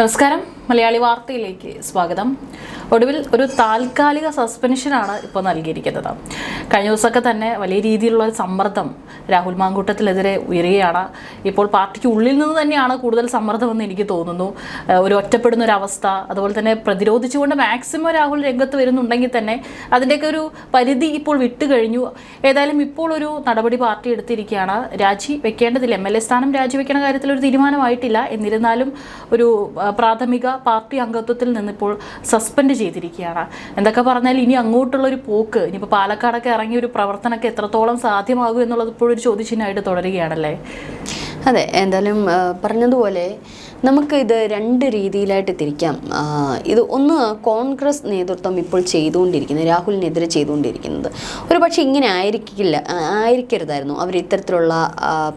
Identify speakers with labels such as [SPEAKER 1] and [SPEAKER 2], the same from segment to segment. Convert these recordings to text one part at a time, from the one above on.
[SPEAKER 1] നമസ്കാരം, മലയാളി വാർത്തയിലേക്ക് സ്വാഗതം. ഒടുവിൽ ഒരു താൽക്കാലിക സസ്പെൻഷനാണ് ഇപ്പോൾ നൽകിയിരിക്കുന്നത്. കഴിഞ്ഞ ദിവസമൊക്കെ തന്നെ വലിയ രീതിയിലുള്ള ഒരു സമ്മർദ്ദം രാഹുൽ മാങ്കൂട്ടത്തിനെതിരെ ഉയരുകയാണ്. ഇപ്പോൾ പാർട്ടിക്ക് ഉള്ളിൽ നിന്ന് തന്നെയാണ് കൂടുതൽ സമ്മർദ്ദമെന്ന് എനിക്ക് തോന്നുന്നു. ഒരു ഒറ്റപ്പെടുന്ന ഒരു അവസ്ഥ, അതുപോലെ തന്നെ പ്രതിരോധിച്ചുകൊണ്ട് മാക്സിമം രാഹുൽ രംഗത്ത് വരുന്നുണ്ടെങ്കിൽ തന്നെ അതിൻ്റെയൊക്കെ ഒരു പരിധി ഇപ്പോൾ വിട്ടുകഴിഞ്ഞു. ഏതായാലും ഇപ്പോൾ ഒരു നടപടി പാർട്ടി എടുത്തിരിക്കുകയാണ്. രാജി വെക്കേണ്ടതില്ല, MLA സ്ഥാനം രാജിവെക്കുന്ന കാര്യത്തിൽ ഒരു തീരുമാനമായിട്ടില്ല. എന്നിരുന്നാലും ഒരു പ്രാഥമിക പാർട്ടി അംഗത്വത്തിൽ നിന്നിപ്പോൾ സസ്പെൻഡ് ചെയ്തിരിക്കുകയാണ്. എന്തൊക്കെ പറഞ്ഞാൽ ഇനി അങ്ങോട്ടുള്ളൊരു പോക്ക്, ഇനിയിപ്പോൾ പാലക്കാടൊക്കെ ഇറങ്ങിയ ഒരു പ്രവർത്തനമൊക്കെ എത്രത്തോളം സാധ്യമാകും എന്നുള്ളത് ഇപ്പോഴൊരു ചോദ്യചിഹ്നമായിട്ട് തുടരുകയാണല്ലേ?
[SPEAKER 2] അതെ, എന്തായാലും പറഞ്ഞതുപോലെ നമുക്ക് ഇത് രണ്ട് രീതിയിലായിട്ട് തിരിക്കാം. ഇത് ഒന്ന്, കോൺഗ്രസ് നേതൃത്വം ഇപ്പോൾ ചെയ്തുകൊണ്ടിരിക്കുന്നത്, രാഹുലിനെതിരെ ചെയ്തുകൊണ്ടിരിക്കുന്നത് ഒരു പക്ഷേ ഇങ്ങനെ ആയിരിക്കരുതായിരുന്നു അവർ ഇത്തരത്തിലുള്ള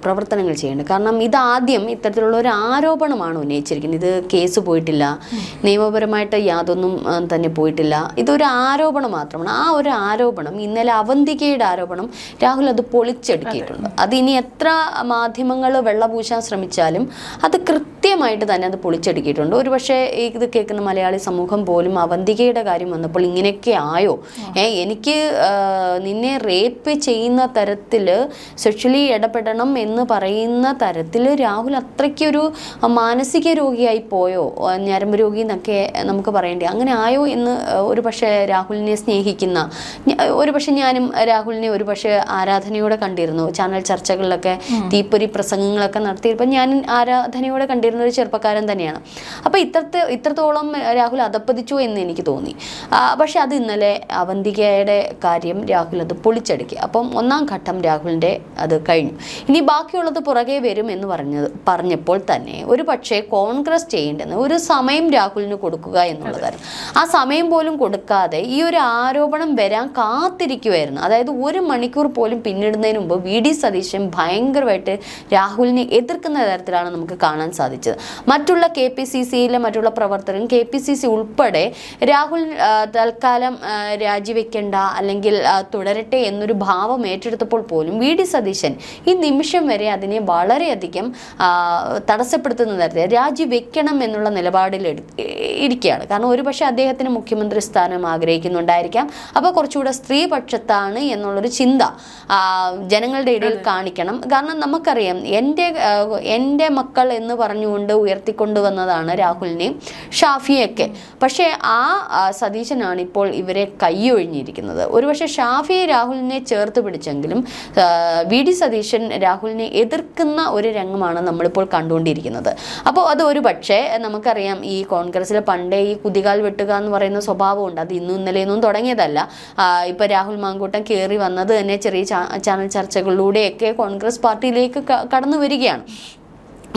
[SPEAKER 2] പ്രവർത്തനങ്ങൾ ചെയ്യേണ്ടത്. കാരണം ഇതാദ്യം ഇത്തരത്തിലുള്ള ഒരു ആരോപണമാണ് ഉന്നയിച്ചിരിക്കുന്നത്. ഇത് കേസ് പോയിട്ടില്ല, നിയമപരമായിട്ട് യാതൊന്നും തന്നെ പോയിട്ടില്ല. ഇതൊരു ആരോപണം മാത്രമാണ്. ആ ഒരു ആരോപണം, ഇന്നലെ അവന്തികയുടെ ആരോപണം, രാഹുൽ അത് പൊളിച്ചെടുക്കിയിട്ടുണ്ട്. അതിനി എത്ര മാധ്യമങ്ങൾ വെള്ളപൂശാൻ ശ്രമിച്ചാലും അത് കൃത്യമായിട്ട് തന്നെ അത് പൊളിച്ചെടുക്കിയിട്ടുണ്ട്. ഒരു പക്ഷേ ഇത് കേൾക്കുന്ന മലയാളി സമൂഹം പോലും അവന്തികയുടെ കാര്യം വന്നപ്പോൾ ഇങ്ങനെയൊക്കെ ആയോ, എനിക്ക് നിന്നെ റേപ്പ് ചെയ്യുന്ന തരത്തിൽ സെക്ഷലി ഇടപെടണം എന്ന് പറയുന്ന തരത്തിൽ രാഹുൽ അത്രയ്ക്കൊരു മാനസിക രോഗിയായി പോയോ, ഞരമ്പ് രോഗി എന്നൊക്കെ നമുക്ക് പറയേണ്ടി അങ്ങനെ ആയോ എന്ന് ഒരു പക്ഷേ രാഹുലിനെ സ്നേഹിക്കുന്ന, ഒരു പക്ഷേ ഞാനും രാഹുലിനെ ഒരു പക്ഷേ ആരാധനയോടെ കണ്ടിരുന്നു. ചാനൽ ചർച്ചകളിലൊക്കെ തീപ്പൊരി പ്രസംഗങ്ങളൊക്കെ നടത്തിയപ്പോൾ ഞാൻ ആരാധനയോടെ കണ്ടിരുന്ന ഒരു ചെറുപ്പക്കാരൻ തന്നെയാണ്. അപ്പോൾ ഇത്രത്തോളം രാഹുൽ അധപ്പതിച്ചു എന്ന് എനിക്ക് തോന്നി. പക്ഷെ അത് ഇന്നലെ അവന്തികയുടെ കാര്യം രാഹുൽ അത് പൊളിച്ചടുക്കി. അപ്പം ഒന്നാം ഘട്ടം രാഹുലിൻ്റെ അത് കഴിഞ്ഞു. ഇനി ബാക്കിയുള്ളത് പുറകെ വരും എന്ന് പറഞ്ഞപ്പോൾ തന്നെ ഒരു പക്ഷേ കോൺഗ്രസ് ചെയ്യേണ്ടെന്ന് ഒരു സമയം രാഹുലിന് കൊടുക്കുക എന്നുള്ളതായിരുന്നു. ആ സമയം പോലും കൊടുക്കാതെ ഈ ഒരു ആരോപണം വരാൻ കാത്തിരിക്കുമായിരുന്നു. അതായത് 1 മണിക്കൂർ പോലും പിന്നിടുന്നതിന് മുമ്പ് VD സതീശൻ ഭയങ്കരമായിട്ട് രാഹുലിനെ എതിർക്കുന്ന തരത്തിലാണ് നമുക്ക് കാണാൻ സാധിച്ചത്. മറ്റുള്ള KPCCയിലെ മറ്റുള്ള പ്രവർത്തകരും KPCC ഉൾപ്പെടെ രാഹുൽ തൽക്കാലം രാജിവെക്കേണ്ട അല്ലെങ്കിൽ തുടരട്ടെ എന്നൊരു ഭാവം ഏറ്റെടുത്തപ്പോൾ പോലും VD സതീശൻ ഈ നിമിഷം വരെ അതിനെ വളരെയധികം തടസ്സപ്പെടുത്തുന്ന തരത്തിൽ രാജിവെക്കണം എന്നുള്ള നിലപാടിൽ ഇരിക്കുകയാണ്. കാരണം ഒരു പക്ഷേ അദ്ദേഹത്തിന് മുഖ്യമന്ത്രി സ്ഥാനം ആഗ്രഹിക്കുന്നുണ്ടായിരിക്കാം. അപ്പോൾ കുറച്ചുകൂടെ സ്ത്രീപക്ഷത്താണ് എന്നുള്ളൊരു ചിന്ത ജനങ്ങളുടെ ഇടയിൽ കാണിക്കണം. കാരണം നമുക്കറിയാം, എൻ്റെ മക്കൾ എന്ന് പറഞ്ഞുകൊണ്ട് ഉയർത്തിക്കൊണ്ടുവന്നതാണ് രാഹുലിനെയും ഷാഫിയൊക്കെ. പക്ഷേ ആ സതീശനാണ് ഇപ്പോൾ ഇവരെ കൈയൊഴിഞ്ഞിരിക്കുന്നത്. ഒരുപക്ഷെ ഷാഫിയെ രാഹുലിനെ ചേർത്ത് പിടിച്ചെങ്കിലും VD സതീശൻ രാഹുലിനെ എതിർക്കുന്ന ഒരു രംഗമാണ് നമ്മളിപ്പോൾ കണ്ടുകൊണ്ടിരിക്കുന്നത്. അപ്പോൾ അത് ഒരു പക്ഷേ നമുക്കറിയാം, ഈ കോൺഗ്രസ്സിൽ പണ്ടേ ഈ കുതികാൽ വെട്ടുക എന്ന് പറയുന്ന സ്വഭാവമുണ്ട്. അത് ഇന്നും ഇന്നലെയൊന്നും തുടങ്ങിയതല്ല. ഇപ്പോൾ രാഹുൽ മാങ്കൂട്ടം കയറി വന്നത് തന്നെ ചെറിയ ചാനൽ ചർച്ചകളിലൂടെയൊക്കെ കോൺഗ്രസ് പാർട്ടിയിലേക്ക് കടന്നു വരികയാണ്.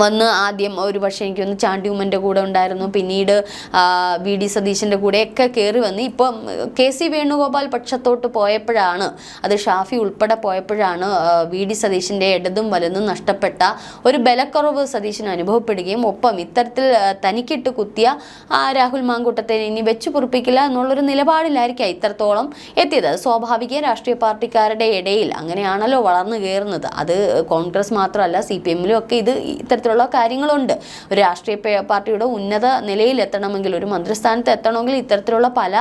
[SPEAKER 2] വന്ന് ആദ്യം ഒരു പക്ഷേ എനിക്കൊന്ന് ചാണ്ടി ഉമ്മൻ്റെ കൂടെ ഉണ്ടായിരുന്നു, പിന്നീട് VD സതീശൻ്റെ കൂടെയൊക്കെ കയറി വന്ന് ഇപ്പം KC വേണുഗോപാൽ പക്ഷത്തോട്ട് പോയപ്പോഴാണ്, അത് ഷാഫി ഉൾപ്പെടെ പോയപ്പോഴാണ് VD സതീശൻ്റെ ഇടതും വലതും നഷ്ടപ്പെട്ട ഒരു ബലക്കുറവ് സതീശന് അനുഭവപ്പെടുകയും ഒപ്പം ഇത്തരത്തിൽ തനിക്കിട്ട് കുത്തിയ രാഹുൽ മാങ്കൂട്ടത്തെ ഇനി വെച്ചു പൊറുപ്പിക്കില്ല എന്നുള്ളൊരു നിലപാടിലായിരിക്കാം ഇത്രത്തോളം എത്തിയത്. സ്വാഭാവിക രാഷ്ട്രീയ പാർട്ടിക്കാരുടെ ഇടയിൽ അങ്ങനെയാണല്ലോ വളർന്നു കയറുന്നത്. അത് കോൺഗ്രസ് മാത്രമല്ല, CPM-ലും ഒക്കെ ഇത്തരത്തിലുള്ള കാര്യങ്ങളുണ്ട്. ഒരു രാഷ്ട്രീയ പാർട്ടിയുടെ ഉന്നത നിലയിൽ എത്തണമെങ്കിൽ, ഒരു മന്ത്രിസ്ഥാനത്ത് എത്തണമെങ്കിൽ ഇത്തരത്തിലുള്ള പല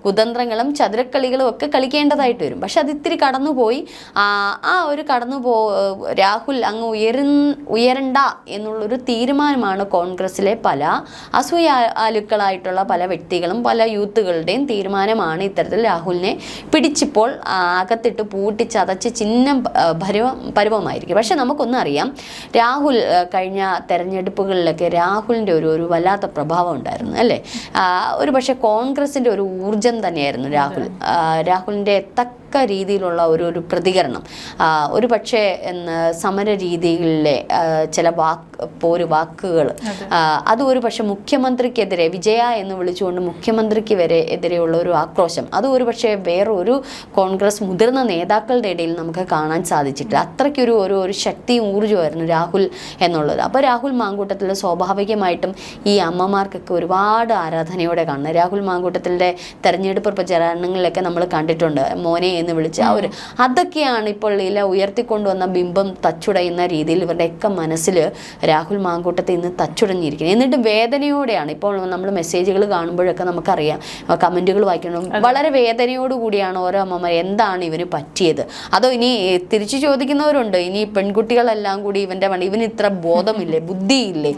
[SPEAKER 2] കുതന്ത്രങ്ങളും ചതുരക്കളികളും ഒക്കെ കളിക്കേണ്ടതായിട്ട് വരും. പക്ഷെ അത് ഇത്തിരി കടന്നുപോയി. ആ ഒരു രാഹുൽ അങ്ങ് ഉയരണ്ട എന്നുള്ളൊരു തീരുമാനമാണ് കോൺഗ്രസിലെ പല അസൂയാലുക്കളായിട്ടുള്ള പല വ്യക്തികളും പല യൂത്തുകളുടെയും തീരുമാനമാണ്. ഇത്തരത്തിൽ രാഹുലിനെ പിടിച്ചിപ്പോൾ അകത്തിട്ട് പൂട്ടി ചതച്ച് ചിഹ്നം പരുവമായിരിക്കും. പക്ഷെ നമുക്കൊന്നും അറിയാം, രാഹുൽ കഴിഞ്ഞ തെരഞ്ഞെടുപ്പുകളിലൊക്കെ രാഹുലിൻ്റെ ഒരു വല്ലാത്ത പ്രഭാവം ഉണ്ടായിരുന്നു അല്ലേ? ഒരു പക്ഷേ കോൺഗ്രസിൻ്റെ ഒരു ഊർജം തന്നെയായിരുന്നു രാഹുലിൻ്റെ രീതിയിലുള്ള ഒരു പ്രതികരണം. ഒരു പക്ഷേ സമര രീതികളിലെ ചില വാക്കുകൾ, അത് ഒരു പക്ഷെ മുഖ്യമന്ത്രിക്കെതിരെ, വിജയ എന്ന് വിളിച്ചുകൊണ്ട് മുഖ്യമന്ത്രിക്ക് വരെ എതിരെയുള്ള ഒരു ആക്രോശം, അത് ഒരു പക്ഷേ വേറൊരു കോൺഗ്രസ് മുതിർന്ന നേതാക്കളുടെ ഇടയിൽ നമുക്ക് കാണാൻ സാധിച്ചിട്ടില്ല. അത്രയ്ക്കൊരു ഒരു ശക്തിയും ഊർജ്ജമായിരുന്നു രാഹുൽ എന്നുള്ളത്. അപ്പോൾ രാഹുൽ മാങ്കൂട്ടത്തിൽ സ്വാഭാവികമായിട്ടും ഈ അമ്മമാർക്കൊക്കെ ഒരുപാട് ആരാധനയോടെ കാണുന്നത്. രാഹുൽ മാങ്കൂട്ടത്തിൻ്റെ തെരഞ്ഞെടുപ്പ് പ്രചാരണങ്ങളിലൊക്കെ നമ്മൾ കണ്ടിട്ടുണ്ട്, മോനെ എന്ന് വിളിച്ച് അതൊക്കെയാണ് ഇപ്പോൾ ഉയർത്തിക്കൊണ്ടുവന്ന ബിംബം തച്ചുടയുന്ന രീതിയിൽ ഇവരുടെയൊക്കെ മനസ്സിൽ രാഹുൽ മാങ്കൂട്ടത്തിൽ ഇന്ന് തച്ചുടഞ്ഞിരിക്കുന്നത്. എന്നിട്ട് വേദനയോടെയാണ് ഇപ്പോൾ നമ്മൾ മെസ്സേജുകൾ കാണുമ്പോഴൊക്കെ നമുക്കറിയാം, കമൻറ്റുകൾ വായിക്കണം, വളരെ വേദനയോടുകൂടിയാണ് ഓരോ അമ്മമാർ എന്താണ് ഇവന് പറ്റിയത്. അതോ ഇനി തിരിച്ചു ചോദിക്കുന്നവരുണ്ട്, ഇനി പെൺകുട്ടികളെല്ലാം കൂടി ഇവന് ഇത്ര ബോധമില്ലേ, ബുദ്ധിയില്ലേ,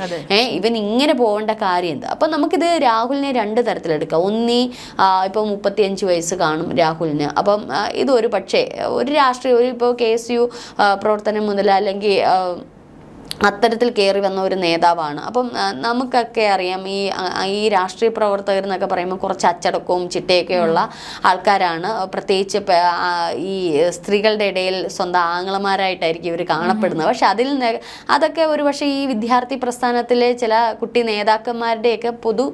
[SPEAKER 2] ഇവൻ ഇങ്ങനെ പോകേണ്ട കാര്യം എന്താ? അപ്പം നമുക്കിത് രാഹുലിനെ രണ്ട് തരത്തിലെടുക്കാം. ഒന്നീ ഇപ്പോൾ 35 വയസ്സ് കാണും രാഹുലിന്. അപ്പം ഇതൊരു പക്ഷേ ഒരു രാഷ്ട്രീയ ഇപ്പോൾ KSU പ്രവർത്തനം മുതൽ അല്ലെങ്കിൽ അത്തരത്തിൽ കയറി വന്ന ഒരു നേതാവാണ്. അപ്പം നമുക്കൊക്കെ അറിയാം ഈ രാഷ്ട്രീയ പ്രവർത്തകർ എന്നൊക്കെ പറയുമ്പോൾ കുറച്ച് അച്ചടക്കവും ചിട്ടയൊക്കെയുള്ള ആൾക്കാരാണ്. പ്രത്യേകിച്ച് ഈ സ്ത്രീകളുടെ ഇടയിൽ സ്വന്തം ആങ്ങളമാരായിട്ടായിരിക്കും ഇവർ കാണപ്പെടുന്നത്. പക്ഷെ അതൊക്കെ ഒരു പക്ഷേ ഈ വിദ്യാർത്ഥി പ്രസ്ഥാനത്തിലെ ചില കുട്ടി നേതാക്കന്മാരുടെയൊക്കെ പൊതു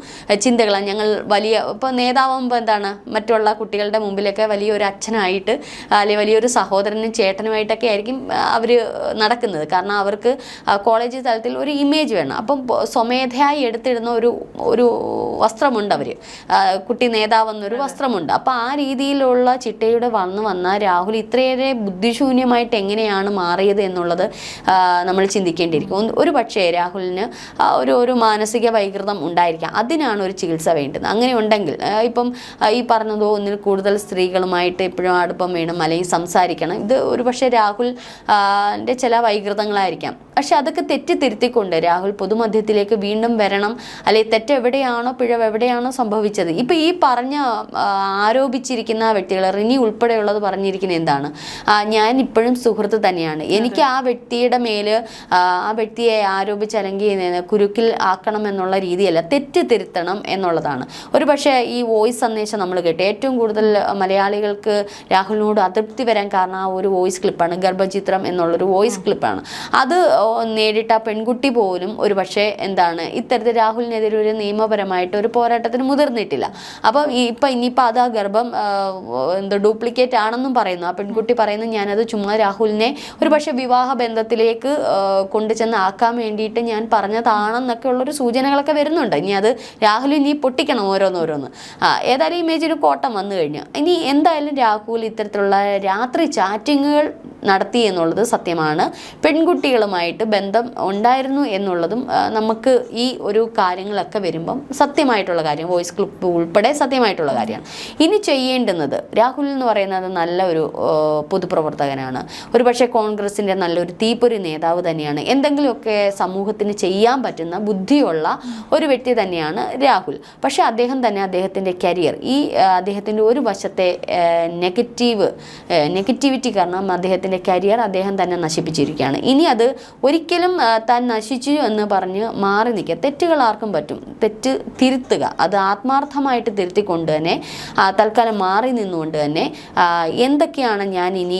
[SPEAKER 2] ചിന്തകളാണ്. ഞങ്ങൾ വലിയ ഇപ്പോൾ നേതാവുമ്പോൾ എന്താണ് മറ്റുള്ള കുട്ടികളുടെ മുമ്പിലൊക്കെ വലിയൊരു അച്ഛനായിട്ട് അല്ലെങ്കിൽ വലിയൊരു സഹോദരനും ചേട്ടനുമായിട്ടൊക്കെ ആയിരിക്കും അവർ നടക്കുന്നത്. കാരണം അവർക്ക് കോളേജ് തലത്തിൽ ഒരു ഇമേജ് വേണം. അപ്പം സ്വമേധയായി എടുത്തിടുന്ന ഒരു വസ്ത്രമുണ്ട്, അവർ കുട്ടി നേതാവെന്നൊരു വസ്ത്രമുണ്ട്. അപ്പം ആ രീതിയിലുള്ള ചിട്ടയുടെ വന്ന രാഹുൽ ഇത്രയേറെ ബുദ്ധിശൂന്യമായിട്ട് എങ്ങനെയാണ് മാറിയത് എന്നുള്ളത് നമ്മൾ ചിന്തിക്കേണ്ടിയിരിക്കും. ഒരു പക്ഷേ രാഹുലിന് ഒരു മാനസിക വൈകൃതം ഉണ്ടായിരിക്കാം, അതിനാണ് ഒരു ചികിത്സ വേണ്ടത്. അങ്ങനെ ഉണ്ടെങ്കിൽ ഇപ്പം ഈ പറഞ്ഞതോ ഒന്നിൽ കൂടുതൽ സ്ത്രീകളുമായിട്ട് എപ്പോഴും അടുപ്പം വേണം, അല്ലെങ്കിൽ സംസാരിക്കണം, ഇത് ഒരു പക്ഷേ രാഹുലിൻ്റെ ചില വൈകൃതങ്ങളായിരിക്കാം. പക്ഷെ അതൊക്കെ തിരുത്തിക്കൊണ്ട് രാഹുൽ പൊതുമധ്യത്തിലേക്ക് വീണ്ടും വരണം. അല്ലെങ്കിൽ തെറ്റ് എവിടെയാണോ, പിഴവ് എവിടെയാണോ സംഭവിച്ചത്, ഇപ്പം ഈ ആരോപിച്ചിരിക്കുന്ന വ്യക്തികൾ, റിനി ഉൾപ്പെടെയുള്ളത് പറഞ്ഞിരിക്കുന്നത് എന്താണ്, ഞാൻ ഇപ്പോഴും സുഹൃത്ത് തന്നെയാണ്, എനിക്ക് ആ വ്യക്തിയുടെ മേല് ആ വ്യക്തിയെ ആരോപിച്ച് അല്ലെങ്കിൽ കുരുക്കിൽ ആക്കണം എന്നുള്ള രീതിയല്ല, തെറ്റ് തിരുത്തണം എന്നുള്ളതാണ്. ഒരു പക്ഷേ ഈ വോയിസ് സന്ദേശം നമ്മൾ കേട്ട് ഏറ്റവും കൂടുതൽ മലയാളികൾക്ക് രാഹുലിനോട് അതൃപ്തി വരാൻ കാരണം ആ ഒരു വോയിസ് ക്ലിപ്പാണ്, ഗർഭചിത്രം എന്നുള്ളൊരു വോയിസ് ക്ലിപ്പാണ്. അത് നേരിട്ട പെൺകുട്ടി പോലും ഒരു പക്ഷേ എന്താണ് ഇത്തരത്തിൽ രാഹുലിനെതിരെ ഒരു നിയമപരമായിട്ട് ഒരു പോരാട്ടത്തിന് മുതിർന്നിട്ടില്ല. അപ്പം ഇനിയിപ്പോൾ അത് ആ ഗർഭം ഡ്യൂപ്ലിക്കേറ്റ് ആണെന്നും പറയുന്നു. ആ പെൺകുട്ടി പറയുന്നു, ഞാനത് ചുമ്മാ രാഹുലിനെ ഒരു പക്ഷേ വിവാഹ ബന്ധത്തിലേക്ക് കൊണ്ടുചെന്ന് ആക്കാൻ വേണ്ടിയിട്ട് ഞാൻ പറഞ്ഞതാണെന്നൊക്കെ ഉള്ളൊരു സൂചനകളൊക്കെ വരുന്നുണ്ട്. ഇനി അത് രാഹുൽ ഇനി പൊട്ടിക്കണം ഓരോന്നോരോന്ന്. ഏതായാലും ഇമേജിന് കോട്ടം വന്നു കഴിഞ്ഞു. ഇനി എന്തായാലും രാഹുൽ ഇത്തരത്തിലുള്ള രാത്രി ചാറ്റിങ്ങുകൾ നടത്തി എന്നുള്ളത് സത്യമാണ്. പെൺകുട്ടികളുമായിട്ട് ബന്ധം ഉണ്ടായിരുന്നു എന്നുള്ളതും നമുക്ക് ഈ ഒരു കാര്യങ്ങളൊക്കെ വരുമ്പം സത്യമായിട്ടുള്ള കാര്യം, വോയിസ് ക്ലിപ്പ് ഉൾപ്പെടെ സത്യമായിട്ടുള്ള കാര്യമാണ്. ഇനി ചെയ്യേണ്ടുന്നത്, രാഹുൽ എന്ന് പറയുന്നത് നല്ല ഒരു പൊതുപ്രവർത്തകനാണ്, ഒരു പക്ഷേ കോൺഗ്രസിൻ്റെ നല്ലൊരു തീപ്പൊരി നേതാവ് തന്നെയാണ്, എന്തെങ്കിലുമൊക്കെ സമൂഹത്തിന് ചെയ്യാൻ പറ്റുന്ന ബുദ്ധിയുള്ള ഒരു വ്യക്തി തന്നെയാണ് രാഹുൽ. പക്ഷേ അദ്ദേഹത്തിൻ്റെ കരിയർ, അദ്ദേഹത്തിൻ്റെ ഒരു വശത്തെ നെഗറ്റിവിറ്റി കാരണം അദ്ദേഹത്തിൻ്റെ കരിയർ അദ്ദേഹം തന്നെ നശിപ്പിച്ചിരിക്കുകയാണ്. ഇനി അത് ഒരിക്കലും താൻ നശിച്ചു എന്ന് പറഞ്ഞ് മാറി നിൽക്കുക, തെറ്റുകൾ ആർക്കും പറ്റും, തെറ്റ് തിരുത്തുക, അത് ആത്മാർത്ഥമായിട്ട് തിരുത്തിക്കൊണ്ട് തന്നെ തൽക്കാലം മാറി നിന്നുകൊണ്ട് തന്നെ എന്തൊക്കെയാണ് ഞാൻ ഇനി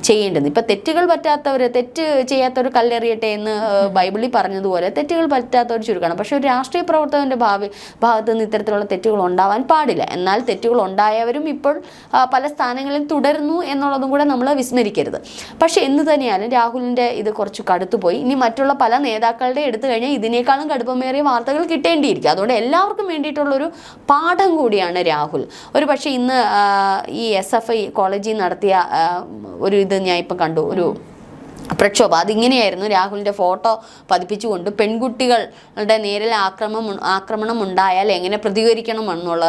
[SPEAKER 2] ചെയ്യേണ്ടത്. ഇപ്പം തെറ്റുകൾ പറ്റാത്തവർ, തെറ്റ് ചെയ്യാത്തവർ കല്ലെറിയട്ടെ എന്ന് ബൈബിളിൽ പറഞ്ഞതുപോലെ തെറ്റുകൾ പറ്റാത്തവർ ചുരുക്കണം. പക്ഷെ ഒരു രാഷ്ട്രീയ പ്രവർത്തകൻ്റെ ഭാഗത്ത് നിന്ന് ഇത്തരത്തിലുള്ള തെറ്റുകൾ ഉണ്ടാവാൻ പാടില്ല. എന്നാൽ തെറ്റുകൾ ഉണ്ടായവരും ഇപ്പോൾ പല സ്ഥാനങ്ങളിൽ തുടരുന്നു എന്നുള്ളതും കൂടെ നമ്മൾ വിസ്മരിക്കരുത്. പക്ഷെ എന്ന് തന്നെയാലും രാഹുലിൻ്റെ ഇത് കുറച്ച് കടുത്തുപോയി. ഇനി മറ്റുള്ള പല നേതാക്കളുടെ എടുത്തു കഴിഞ്ഞാൽ ഇതിനേക്കാളും കടുപ്പമേറിയ വാർത്തകൾ കിട്ടേണ്ടിയിരിക്കും. അതുകൊണ്ട് എല്ലാവർക്കും വേണ്ടിയിട്ടുള്ളൊരു പാഠം കൂടിയാണ് രാഹുൽ. ഒരു പക്ഷേ ഇന്ന് ഈ SFI കോളേജിൽ നടത്തിയ ഒരു ഇത് ഞാൻ ഇപ്പം കണ്ടു, ഒരു പ്രക്ഷോഭം. അതിങ്ങനെയായിരുന്നു, രാഹുലിൻ്റെ ഫോട്ടോ പതിപ്പിച്ചുകൊണ്ട് പെൺകുട്ടികളുടെ നേരിൽ ആക്രമണം ഉണ്ടായാൽ എങ്ങനെ പ്രതികരിക്കണം എന്നുള്ള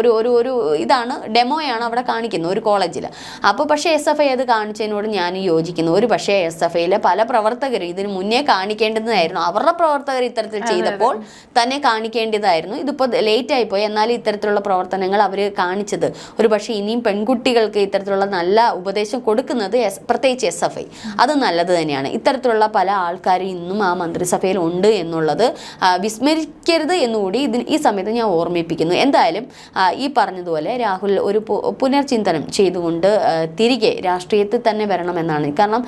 [SPEAKER 2] ഒരു ഇതാണ്, ഡെമോയാണ് അവിടെ കാണിക്കുന്നത് ഒരു കോളേജിൽ. അപ്പോൾ പക്ഷേ SFI അത് കാണിച്ചതിനോട് ഞാൻ യോജിക്കുന്നു. ഒരു പക്ഷേ SFIയിലെ പല പ്രവർത്തകരും ഇതിന് മുന്നേ കാണിക്കേണ്ടതായിരുന്നു, അവരുടെ പ്രവർത്തകർ ഇത്തരത്തിൽ ചെയ്തപ്പോൾ തന്നെ കാണിക്കേണ്ടതായിരുന്നു. ഇതിപ്പോൾ ലേറ്റായിപ്പോയി. എന്നാലും ഇത്തരത്തിലുള്ള പ്രവർത്തനങ്ങൾ അവർ കാണിച്ചത് ഒരു പക്ഷേ ഇനിയും പെൺകുട്ടികൾക്ക് ഇത്തരത്തിലുള്ള നല്ല ഉപദേശം കൊടുക്കുന്നത് പ്രത്യേകിച്ച് SFI അത് നല്ലത് തന്നെയാണ്. ഇത്തരത്തിലുള്ള പല ആൾക്കാരും ഇന്നും ആ മന്ത്രിസഭയിൽ ഉണ്ട് എന്നുള്ളത് വിസ്മരിക്കരുത് എന്നുകൂടി ഈ സമയത്ത് ഞാൻ ഓർമ്മിപ്പിക്കുന്നു. എന്തായാലും ഈ പറഞ്ഞതുപോലെ രാഹുൽ ഒരു പുനർചിന്തനം ചെയ്തുകൊണ്ട് തിരികെ രാഷ്ട്രീയത്തിൽ തന്നെ വരണമെന്നാണ്. കാരണം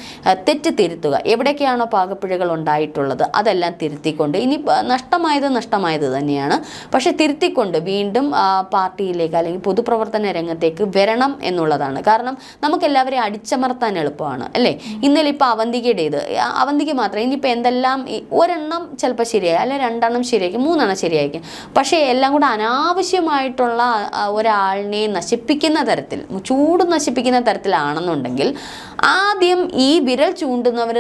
[SPEAKER 2] തെറ്റ് തിരുത്തുക, എവിടേക്കാണോ പാകപ്പിഴകൾ ഉണ്ടായിട്ടുള്ളത് അതെല്ലാം തിരുത്തിക്കൊണ്ട്, ഇനി നഷ്ടമായത് തന്നെയാണ്, പക്ഷെ തിരുത്തിക്കൊണ്ട് വീണ്ടും പാർട്ടിയിലേക്ക് അല്ലെങ്കിൽ പൊതുപ്രവർത്തന രംഗത്തേക്ക് വരണം എന്നുള്ളതാണ്. കാരണം നമുക്കെല്ലാവരെയും അടിച്ചമർത്താൻ എളുപ്പമാണ് അല്ലേ. ഇന്നലെ ഇനിയിപ്പോൾ അവന്തിക മാത്രം ഇനിയിപ്പോൾ എന്തെല്ലാം ഒരെണ്ണം ചിലപ്പോൾ ശരിയായി, അല്ലെ 2 എണ്ണം ശരിയായിരിക്കും, 3 എണ്ണം ശരിയായിരിക്കും. പക്ഷേ എല്ലാം കൂടെ അനാവശ്യമായിട്ടുള്ള ഒരാളിനെ നശിപ്പിക്കുന്ന തരത്തിൽ, ചൂട് നശിപ്പിക്കുന്ന തരത്തിലാണെന്നുണ്ടെങ്കിൽ ആദ്യം ഈ വിരൽ ചൂണ്ടുന്നവർ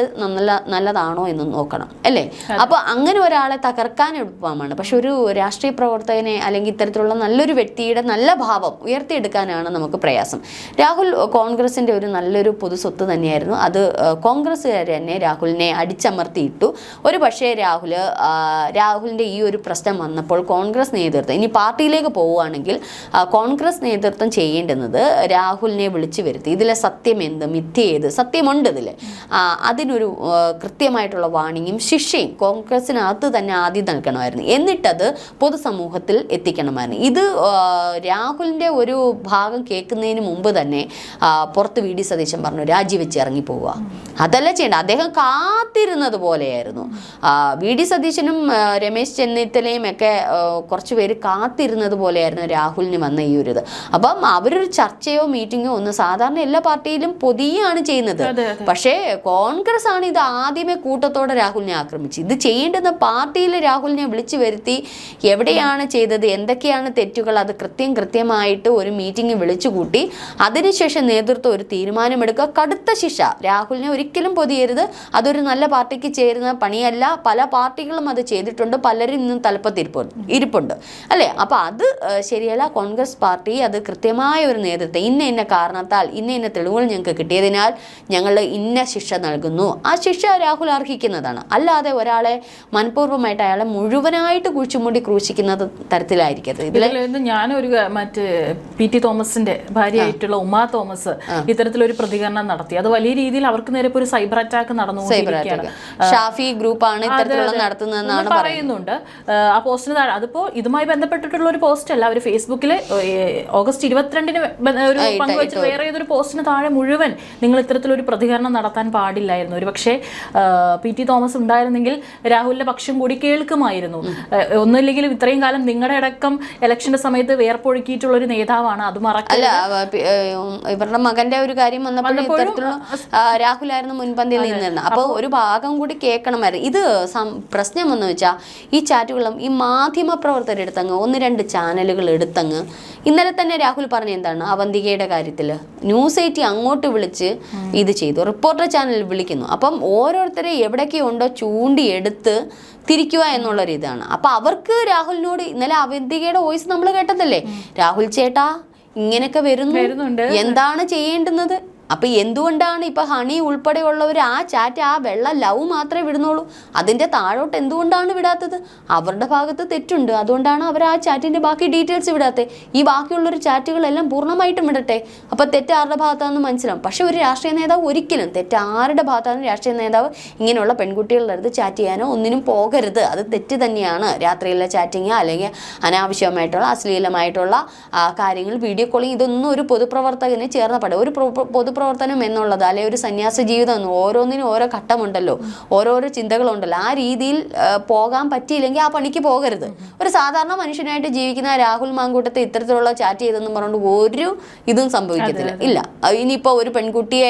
[SPEAKER 2] നല്ലതാണോ എന്ന് നോക്കണം, അല്ലേ? അപ്പോൾ അങ്ങനെ ഒരാളെ തകർക്കാൻ എളുപ്പമാണ്. പക്ഷെ ഒരു രാഷ്ട്രീയ പ്രവർത്തകനെ അല്ലെങ്കിൽ ഇത്തരത്തിലുള്ള നല്ലൊരു വ്യക്തിയുടെ നല്ല ഭാവം ഉയർത്തിയെടുക്കാനാണ് നമുക്ക് പ്രയാസം. രാഹുൽ കോൺഗ്രസിൻ്റെ ഒരു നല്ലൊരു പൊതു സ്വത്ത് തന്നെയായിരുന്നു. അത് കോൺഗ്രസ്സുകാർ തന്നെ രാഹുലിനെ അടിച്ചമർത്തിയിട്ടു. ഒരു പക്ഷേ രാഹുലിൻ്റെ ഈ ഒരു പ്രശ്നം വന്നപ്പോൾ കോൺഗ്രസ് നേതൃത്വം, ഇനി പാർട്ടിയിലേക്ക് പോവുകയാണെങ്കിൽ കോൺഗ്രസ് നേതൃത്വം ചെയ്യേണ്ടുന്നത് രാഹുലിനെ വിളിച്ചു വരുത്തി ഇതിലെ സത്യം എന്ത്, മിഥ്യ ഏത്, സത്യമുണ്ട് ഇതിൽ, അതിനൊരു കൃത്യമായിട്ടുള്ള വാണിങ്ങും ശിക്ഷയും കോൺഗ്രസിനകത്ത് തന്നെ ആദ്യം നൽകണമായിരുന്നു. എന്നിട്ടത് പൊതുസമൂഹത്തിൽ എത്തിക്കണമായിരുന്നു. ഇത് രാഹുലിൻ്റെ ഒരു ഭാഗം കേൾക്കുന്നതിന് മുമ്പ് തന്നെ പുറത്ത് വി ഡി സതീശൻ പറഞ്ഞു രാജിവെച്ച് ഇറങ്ങിപ്പോവുക. അതല്ല ചെയ്യേണ്ട. അദ്ദേഹം കാത്തിരുന്നത് പോലെയായിരുന്നു. വി ഡി സതീശനും രമേശ് ചെന്നിത്തലയും ഒക്കെ കുറച്ച് പേര് കാത്തിരുന്നത് പോലെയായിരുന്നു രാഹുലിന് വന്ന ഈ ഒരു ഇത്. അപ്പം അവരൊരു ചർച്ചയോ മീറ്റിങ്ങോ ഒന്നും സാധാരണ എല്ലാ പാർട്ടിയിലും പൊതിയാണ് ചെയ്യുന്നത്. പക്ഷേ കോൺഗ്രസ് ആണ് ഇത് ആദ്യമേ കൂട്ടത്തോടെ രാഹുലിനെ ആക്രമിച്ചത്. ഇത് ചെയ്യേണ്ടുന്ന പാർട്ടിയിൽ രാഹുലിനെ വിളിച്ചു വരുത്തി എവിടെയാണ് ചെയ്തത്, എന്തൊക്കെയാണ് തെറ്റുകൾ, അത് കൃത്യമായിട്ട് ഒരു മീറ്റിംഗ് വിളിച്ചു കൂട്ടി അതിനുശേഷം നേതൃത്വം ഒരു തീരുമാനമെടുക്കുക. കടുത്ത ശിക്ഷ. രാഹുലിനെ ഒരിക്കലും പൊതിയരുത്. അതൊരു നല്ല പാർട്ടിക്ക് ചേരുന്ന പണിയല്ല. പല പാർട്ടികളും അത് ചെയ്തിട്ടുണ്ട്. പലരും ഇന്നും ഇരിപ്പുണ്ട്, അല്ലേ? അപ്പോൾ അത് ശരിയല്ല. കോൺഗ്രസ് പാർട്ടി അത് കൃത്യമായ ഒരു നേതൃത്വം, ഇന്ന കാരണത്താൽ ഇന്ന തെളിവുകൾ ഞങ്ങൾക്ക് കിട്ടിയതിനാൽ ഞങ്ങൾ ഇന്ന ശിക്ഷ നൽകുന്നു. ആ ശിക്ഷ രാഹുൽ അർഹിക്കുന്നതാണ്. അല്ലാതെ ഒരാളെ മനഃപൂർവ്വമായിട്ട് അയാളെ മുഴുവനായിട്ട് കുഴിച്ചുമൂടി ക്രൂശിക്കുന്ന തരത്തിലായിരിക്കരുത്.
[SPEAKER 1] ഇതിൽ ഞാനൊരു മറ്റ് PT തോമസിന്റെ ഭാര്യയായിട്ടുള്ള ഉമാ തോമസ് ഇത്തരത്തിലൊരു പ്രതികരണം നടത്തി. അത് വലിയ രീതിയിൽ അവർക്ക് നേരെ ഒരു സൈബർ അറ്റാക്ക് നടന്നുകൊണ്ടിരിക്കുകയാണ്.
[SPEAKER 2] ഷാഫി ഗ്രൂപ്പാണ് ഇത്തരത്തിലുള്ള നടത്തുന്നതെന്നാണ്
[SPEAKER 1] പറയുന്നുണ്ട്. ആ പോസ്റ്റിന് താഴെ, അതിപ്പോ ഇതുമായി ബന്ധപ്പെട്ടിട്ടുള്ള ഒരു പോസ്റ്റ് അല്ല, അവർ ഫേസ്ബുക്കിൽ ഓഗസ്റ്റ് 22-ന് ഒരു പങ്കുവെച്ച് വേറെ ഏതൊരു പോസ്റ്റിന് താഴെ മുഴുവൻ നിങ്ങൾ ഇത്തരത്തിലൊരു പ്രതികരണം നടത്താൻ പാടില്ലായിരുന്നു. ഒരു പക്ഷേ PT തോമസ് ഉണ്ടായിരുന്നെങ്കിൽ രാഹുലിന്റെ പക്ഷം കൂടി കേൾക്കുമായിരുന്നു. ഒന്നുമില്ലെങ്കിലും ഇത്രയും കാലം നിങ്ങളുടെ അടക്കം ഇലക്ഷന്റെ സമയത്ത് വേർപ്പൊഴുക്കിയിട്ടുള്ള ഒരു നേതാവാണ്. അത് മറക്കല്ല.
[SPEAKER 2] ഇവരുടെ മകന്റെ ഒരു കാര്യം വന്നപ്പോഴും രാഹുലായിരുന്നു മുൻപന്തിയിൽ നിന്നിരുന്നത്. അപ്പോൾ ഒരു ഭാഗം കൂടി കേൾക്കണമായിരുന്നു. ഇത് പ്രശ്നം എന്ന് വെച്ചാൽ ഈ ചാറ്റുകളും ഈ മാധ്യമ പ്രവർത്തകരെടുത്തങ്ങ് 1-2 ചാനലുകൾ എടുത്തങ്ങ് ഇന്നലെ തന്നെ രാഹുൽ പറഞ്ഞ എന്താണ് അവന്തികയുടെ കാര്യത്തിൽ ന്യൂസ് 8 അങ്ങോട്ട് വിളിച്ച് ഇത് ചെയ്തു. റിപ്പോർട്ടർ ചാനൽ വിളിക്കുന്നു. അപ്പം ഓരോരുത്തരെ എവിടെയൊക്കെ ഉണ്ടോ ചൂണ്ടിയെടുത്ത് തിരിക്കുക എന്നുള്ളൊരു ഇതാണ്. അപ്പം അവർക്ക് രാഹുലിനോട് ഇന്നലെ അവന്തികയുടെ വോയിസ് നമ്മൾ കേട്ടതല്ലേ, രാഹുൽ ചേട്ടാ ഇങ്ങനെയൊക്കെ വരുന്നുണ്ട്, എന്താണ് ചെയ്യേണ്ടുന്നത്? അപ്പം എന്തുകൊണ്ടാണ് ഇപ്പം ഹണി ഉൾപ്പെടെയുള്ളവർ ആ ചാറ്റ്, ആ വെള്ള ലവ് മാത്രമേ വിടുന്നുള്ളൂ? അതിൻ്റെ താഴോട്ട് എന്തുകൊണ്ടാണ് വിടാത്തത്? അവരുടെ ഭാഗത്ത് തെറ്റുണ്ട്. അതുകൊണ്ടാണ് അവർ ആ ചാറ്റിൻ്റെ ബാക്കി ഡീറ്റെയിൽസ് വിടാത്തത്. ഈ ബാക്കിയുള്ളൊരു ചാറ്റുകളെല്ലാം പൂർണ്ണമായിട്ടും വിടട്ടെ. അപ്പം തെറ്റ് ആരുടെ ഭാഗത്താണെന്ന് മനസ്സിലാവും. പക്ഷേ ഒരു രാഷ്ട്രീയ നേതാവ് ഒരിക്കലും തെറ്റാരുടെ ഭാഗത്താണ് രാഷ്ട്രീയ നേതാവ് ഇങ്ങനെയുള്ള പെൺകുട്ടികളുടെ അടുത്ത് ചാറ്റ് ചെയ്യാനോ ഒന്നിനും പോകരുത്. അത് തെറ്റ് തന്നെയാണ്. രാത്രിയിലെ ചാറ്റിങ് അല്ലെങ്കിൽ അനാവശ്യമായിട്ടുള്ള അശ്ലീലമായിട്ടുള്ള കാര്യങ്ങൾ, വീഡിയോ കോളിങ്, ഇതൊന്നും ഒരു പൊതുപ്രവർത്തകന് ചേർന്ന പടം. ഒരു പൊതുപ്രവർത്തനം എന്നുള്ളത് അല്ലെ ഒരു സന്യാസ ജീവിതം, ഓരോന്നിനും ഓരോ ഘട്ടമുണ്ടല്ലോ, ഓരോരോ ചിന്തകളുണ്ടല്ലോ. ആ രീതിയിൽ പോകാൻ പറ്റിയില്ലെങ്കിൽ ആ പണിക്ക് പോകരുത്. ഒരു സാധാരണ മനുഷ്യനായിട്ട് ജീവിക്കുന്ന രാഹുൽ മാങ്കൂട്ടത്തെ ഇത്തരത്തിലുള്ള ചാറ്റ് ചെയ്തെന്നും പറഞ്ഞുകൊണ്ട് ഒരു ഇതും സംഭവിക്കത്തില്ല. ഇല്ല, ഇനിയിപ്പോൾ ഒരു പെൺകുട്ടിയെ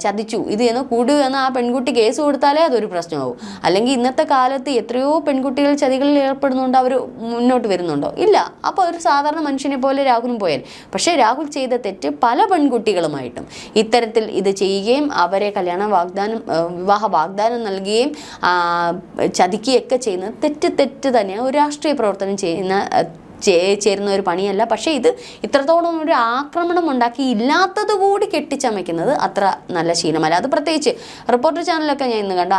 [SPEAKER 2] ചതിച്ചു ഇത് എന്ന് കൂടു എന്ന് ആ പെൺകുട്ടി കേസ് കൊടുത്താലേ അതൊരു പ്രശ്നമാവും. അല്ലെങ്കിൽ ഇന്നത്തെ കാലത്ത് എത്രയോ പെൺകുട്ടികൾ ചതികളിൽ ഏർപ്പെടുന്നുണ്ട്, അവർ മുന്നോട്ട് വരുന്നുണ്ടോ? ഇല്ല. അപ്പോൾ ഒരു സാധാരണ മനുഷ്യനെ പോലെ രാഹുലും പോയാൽ. പക്ഷേ രാഹുൽ ചെയ്ത തെറ്റ് പല പെൺകുട്ടികളുമായിട്ടും ഇത്തരത്തിൽ ഇത് ചെയ്യുകയും അവരെ വിവാഹ വാഗ്ദാനം നൽകുകയും ചതിക്കുകയൊക്കെ ചെയ്യുന്നത് തെറ്റ് തന്നെയാണ്. ഒരു രാഷ്ട്രീയ പ്രവർത്തനം ചേരുന്ന ഒരു പണിയല്ല. പക്ഷേ ഇത് ഇത്രത്തോളം ഒരു ആക്രമണം ഉണ്ടാക്കി ഇല്ലാത്തത് കൂടി കെട്ടിച്ചമയ്ക്കുന്നത് അത്ര നല്ല ശീലമല്ല. അത് പ്രത്യേകിച്ച് റിപ്പോർട്ടർ ചാനലൊക്കെ ഞാൻ ഇന്ന് കണ്ട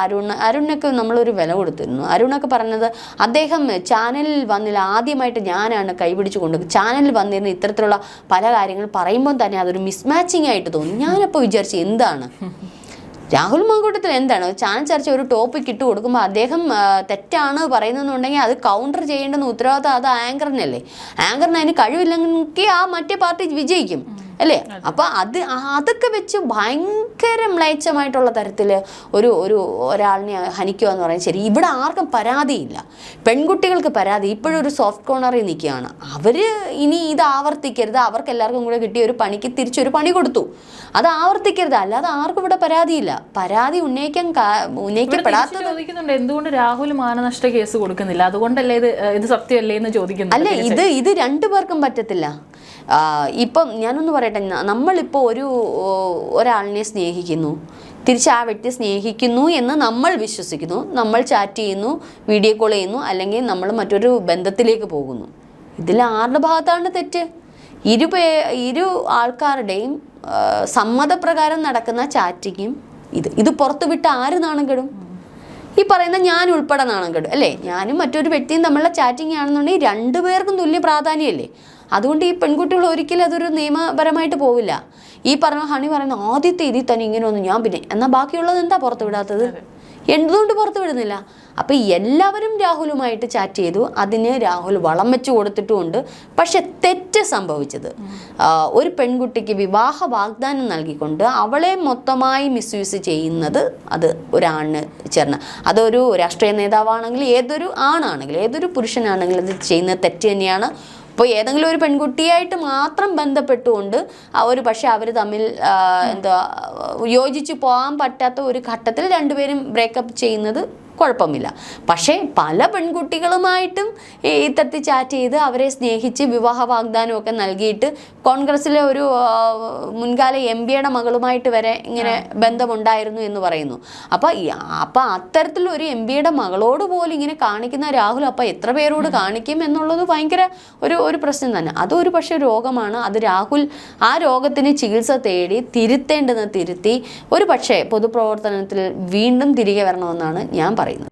[SPEAKER 2] അരുണിനൊക്കെ നമ്മളൊരു വില കൊടുത്തിരുന്നു. അരുണൊക്കെ പറഞ്ഞത് അദ്ദേഹം ചാനലിൽ വന്നില്ല, ആദ്യമായിട്ട് ഞാനാണ് കൈപിടിച്ചു കൊണ്ട് ചാനലിൽ വന്നിരുന്ന ഇത്തരത്തിലുള്ള പല കാര്യങ്ങൾ പറയുമ്പോൾ തന്നെ അതൊരു മിസ്മാച്ചിങ് ആയിട്ട് തോന്നി. ഞാനപ്പോൾ വിചാരിച്ചു എന്താണ് രാഹുൽ മാങ്കൂട്ടത്തിൽ എന്താണ് ചാനൽ ചർച്ച ഒരു ടോപ്പിക് ഇട്ട് കൊടുക്കുമ്പോൾ അദ്ദേഹം തെറ്റാണ് പറയുന്നതെന്നുണ്ടെങ്കിൽ അത് കൗണ്ടർ ചെയ്യേണ്ടുന്ന ഉത്തരവാദിത്തം അത് ആങ്കറിനല്ലേ. ആങ്കറിന് അതിന് കഴിവില്ലെങ്കിൽ ആ മറ്റേ പാർട്ടി വിജയിക്കും, അല്ലേ? അപ്പം അതൊക്കെ വെച്ച് ഭയങ്കര മ്ലേച്ഛമായിട്ടുള്ള തരത്തിൽ ഒരാളിനെ ഹനിക്കുക എന്ന് പറയുന്നത് ശരി. ഇവിടെ ആർക്കും പരാതിയില്ല, പെൺകുട്ടികൾക്ക് പരാതി ഇപ്പോഴും ഒരു സോഫ്റ്റ് കോർണറിൽ നിൽക്കുകയാണ്. അവർ ഇനി ഇത് ആവർത്തിക്കരുത്, അവർക്ക് എല്ലാവർക്കും കൂടെ കിട്ടിയ ഒരു പണിക്ക് തിരിച്ചൊരു പണി കൊടുത്തു, അത് ആവർത്തിക്കരുത്. അല്ലാതെ ആർക്കും ഇവിടെ പരാതിയില്ല. പരാതി ഉന്നയിക്കപ്പെടാത്തത്
[SPEAKER 1] ചോദിക്കുന്നുണ്ട്, എന്തുകൊണ്ട് രാഹുൽ മാനനഷ്ട കേസ് കൊടുക്കുന്നില്ല? അതുകൊണ്ടല്ലേ ഇത് സത്യമല്ലേ എന്ന് ചോദിക്കുന്നു.
[SPEAKER 2] അല്ല, ഇത് രണ്ടുപേർക്കും പറ്റത്തില്ല. ഇപ്പം ഞാനൊന്ന് പറയട്ടെ, നമ്മളിപ്പോൾ ഒരാളിനെ സ്നേഹിക്കുന്നു, തിരിച്ച് ആ വ്യക്തി സ്നേഹിക്കുന്നു എന്ന് നമ്മൾ വിശ്വസിക്കുന്നു, നമ്മൾ ചാറ്റ് ചെയ്യുന്നു, വീഡിയോ കോൾ ചെയ്യുന്നു, അല്ലെങ്കിൽ നമ്മൾ മറ്റൊരു ബന്ധത്തിലേക്ക് പോകുന്നു. ഇതിൽ ആരുടെ ഭാഗത്താണ് തെറ്റ്? ഇരു ആൾക്കാരുടെയും സമ്മതപ്രകാരം നടക്കുന്ന ചാറ്റിങ്ങും ഇത് പുറത്തു വിട്ട് ആര് നാണം കെടും? ഈ പറയുന്ന ഞാൻ ഉൾപ്പെടെ നാണം കെടും അല്ലേ? ഞാനും മറ്റൊരു വ്യക്തിയും തമ്മിലുള്ള ചാറ്റിംഗ് ആണെന്നുണ്ടെങ്കിൽ രണ്ടുപേർക്കും തുല്യ പ്രാധാന്യമല്ലേ? അതുകൊണ്ട് ഈ പെൺകുട്ടികൾ ഒരിക്കലും അതൊരു നിയമപരമായിട്ട് പോവില്ല. ഈ പറഞ്ഞ ഹണി പറയുന്ന ആദ്യത്തെ ഇതിൽ തന്നെ ഇങ്ങനെ ഒന്നും ഞാൻ പിന്നെ എന്നാൽ ബാക്കിയുള്ളത് എന്താ പുറത്തു വിടാത്തത്? എന്തുകൊണ്ട് പുറത്തു വിടുന്നില്ല? അപ്പം എല്ലാവരും രാഹുലുമായിട്ട് ചാറ്റ് ചെയ്തു, അതിന് രാഹുൽ വളം വെച്ച് കൊടുത്തിട്ടുമുണ്ട്. പക്ഷെ തെറ്റ് സംഭവിച്ചത് ഒരു പെൺകുട്ടിക്ക് വിവാഹ വാഗ്ദാനം നൽകിക്കൊണ്ട് അവളെ മൊത്തമായി മിസ്യൂസ് ചെയ്യുന്നത്, അത് ഒരാണിന് ചേർന്ന്, അതൊരു രാഷ്ട്രീയ നേതാവാണെങ്കിൽ, ഏതൊരു ആണാണെങ്കിലും ഏതൊരു പുരുഷനാണെങ്കിലും അത് ചെയ്യുന്നത് തെറ്റ് തന്നെയാണ്. ഇപ്പോൾ ഏതെങ്കിലും ഒരു പെൺകുട്ടിയായിട്ട് മാത്രം ബന്ധപ്പെട്ടുകൊണ്ട് പക്ഷേ അവർ തമ്മിൽ യോജിച്ച് പോകാൻ പറ്റാത്ത ഒരു ഘട്ടത്തിൽ രണ്ടുപേരും ബ്രേക്കപ്പ് ചെയ്യുന്നത് കുഴപ്പമില്ല. പക്ഷേ പല പെൺകുട്ടികളുമായിട്ടും ഇത്തരത്തിൽ ചാറ്റ് ചെയ്ത് അവരെ സ്നേഹിച്ച് വിവാഹ വാഗ്ദാനമൊക്കെ നൽകിയിട്ട് കോൺഗ്രസ്സിലെ ഒരു മുൻകാല MP-യുടെ മകളുമായിട്ട് വരെ ഇങ്ങനെ ബന്ധമുണ്ടായിരുന്നു എന്ന് പറയുന്നു. അപ്പം അത്തരത്തിലൊരു MP-യുടെ മകളോട് പോലും ഇങ്ങനെ കാണിക്കുന്ന രാഹുൽ അപ്പം എത്ര പേരോട് കാണിക്കും എന്നുള്ളത് ഭയങ്കര ഒരു പ്രശ്നം തന്നെ. അതൊരു പക്ഷേ രോഗമാണ്. അത് രാഹുൽ ആ രോഗത്തിന് ചികിത്സ തേടി തിരുത്തേണ്ടത് തിരുത്തി ഒരു പക്ഷേ പൊതുപ്രവർത്തനത്തിൽ വീണ്ടും തിരികെ വരണമെന്നാണ് ഞാൻ പറയുന്നത്.